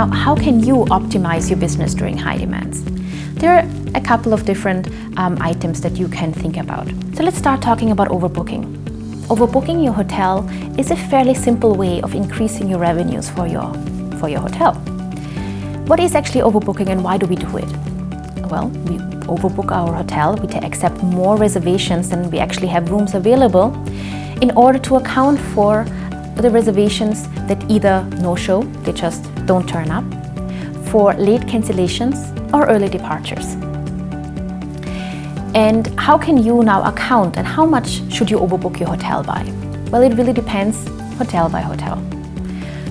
Now, how can you optimize your business during high demands? There are a couple of different items that you can think about. So let's start talking about overbooking. Overbooking your hotel is a fairly simple way of increasing your revenues for your hotel. What is actually overbooking and why do we do it? Well, we overbook our hotel, we accept more reservations than we actually have rooms available in order to account for the reservations that either no-show, they just don't turn up, for late cancellations or early departures. And how can you now account and how much should you overbook your hotel by? Well, it really depends hotel by hotel.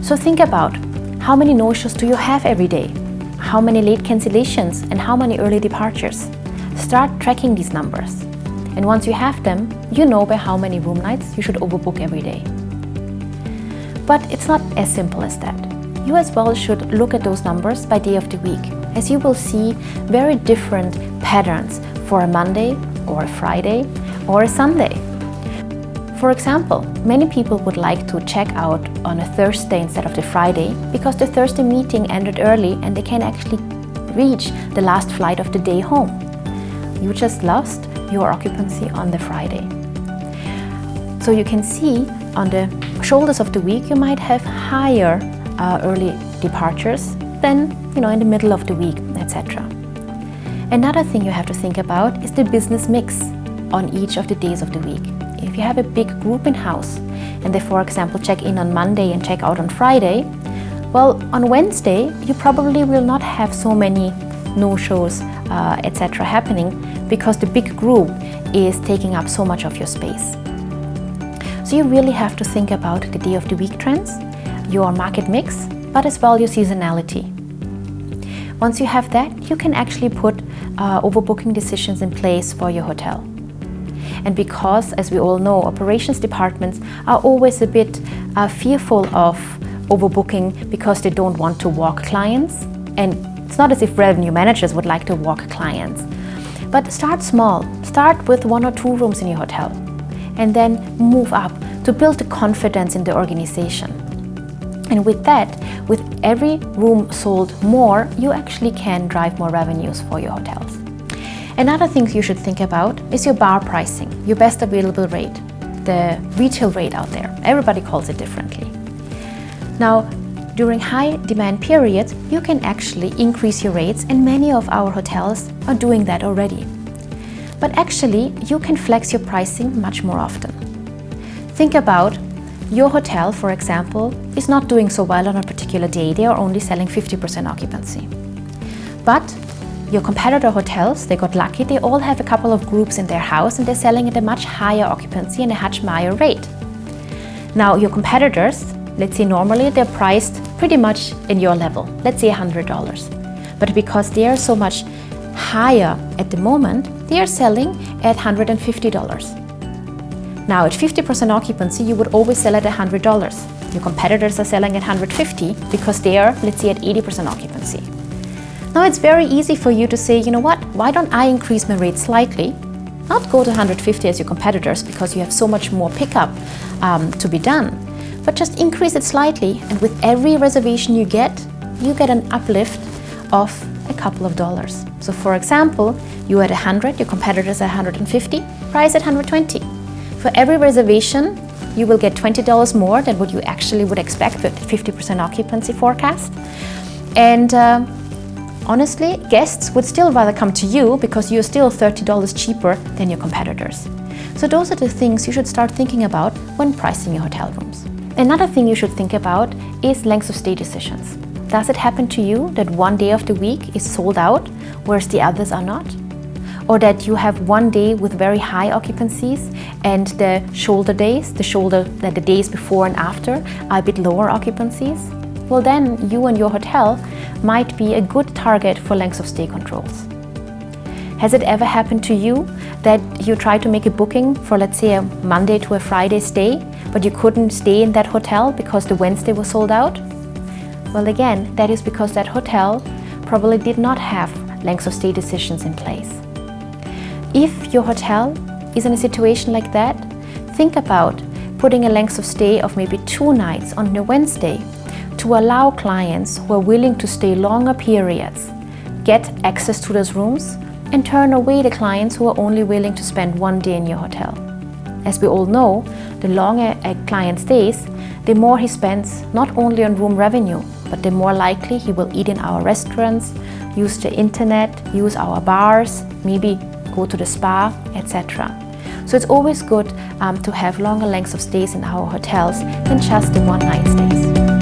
So think about how many no-shows do you have every day? How many late cancellations and how many early departures? Start tracking these numbers. And once you have them, you know by how many room nights you should overbook every day. But it's not as simple as that. You as well should look at those numbers by day of the week, as you will see very different patterns for a Monday or a Friday or a Sunday. For example, many people would like to check out on a Thursday instead of the Friday because the Thursday meeting ended early and they can actually reach the last flight of the day home. You just lost your occupancy on the Friday. So you can see on the shoulders of the week you might have higher early departures than in the middle of the week, etc. Another thing you have to think about is the business mix on each of the days of the week. If you have a big group in-house and they, for example, check in on Monday and check out on Friday, well, on Wednesday, you probably will not have so many no-shows, etc. happening because the big group is taking up so much of your space. So you really have to think about the day of the week trends, your market mix, but as well your seasonality. Once you have that, you can actually put overbooking decisions in place for your hotel. And because, as we all know, operations departments are always a bit fearful of overbooking because they don't want to walk clients. And it's not as if revenue managers would like to walk clients. But start small. Start with 1 or 2 rooms in your hotel. And then move up to build the confidence in the organization. And with that, with every room sold more, you actually can drive more revenues for your hotels. Another thing you should think about is your bar pricing, your best available rate, the retail rate out there. Everybody calls it differently. Now, during high demand periods, you can actually increase your rates, and many of our hotels are doing that already. But actually, you can flex your pricing much more often. Think about your hotel, for example, is not doing so well on a particular day. They are only selling 50% occupancy. But your competitor hotels, they got lucky, they all have a couple of groups in their house and they're selling at a much higher occupancy and a much higher rate. Now your competitors, let's say normally they're priced pretty much in your level, let's say $100. But because they are so much higher at the moment, they are selling at $150. Now at 50% occupancy, you would always sell at $100. Your competitors are selling at $150 because they are, let's say, at 80% occupancy. Now it's very easy for you to say, you know what, why don't I increase my rate slightly? Not go to 150 as your competitors because you have so much more pickup to be done, but just increase it slightly, and with every reservation you get an uplift of a couple of dollars. So for example, you at 100, your competitors at 150, price at 120. For every reservation, you will get $20 more than what you actually would expect with 50% occupancy forecast. And honestly, guests would still rather come to you because you're still $30 cheaper than your competitors. So those are the things you should start thinking about when pricing your hotel rooms. Another thing you should think about is lengths of stay decisions. Does it happen to you that one day of the week is sold out, whereas the others are not? Or that you have one day with very high occupancies and the shoulder days, the days before and after are a bit lower occupancies? Well, then you and your hotel might be a good target for lengths of stay controls. Has it ever happened to you that you tried to make a booking for, let's say, a Monday to a Friday stay, but you couldn't stay in that hotel because the Wednesday was sold out? Well, again, that is because that hotel probably did not have lengths of stay decisions in place. If your hotel is in a situation like that, think about putting a length of stay of maybe 2 nights on a Wednesday to allow clients who are willing to stay longer periods get access to those rooms and turn away the clients who are only willing to spend one day in your hotel. As we all know, the longer a client stays, the more he spends not only on room revenue, but the more likely he will eat in our restaurants, use the internet, use our bars, maybe go to the spa, etc. So it's always good to have longer lengths of stays in our hotels than just the one-night stays.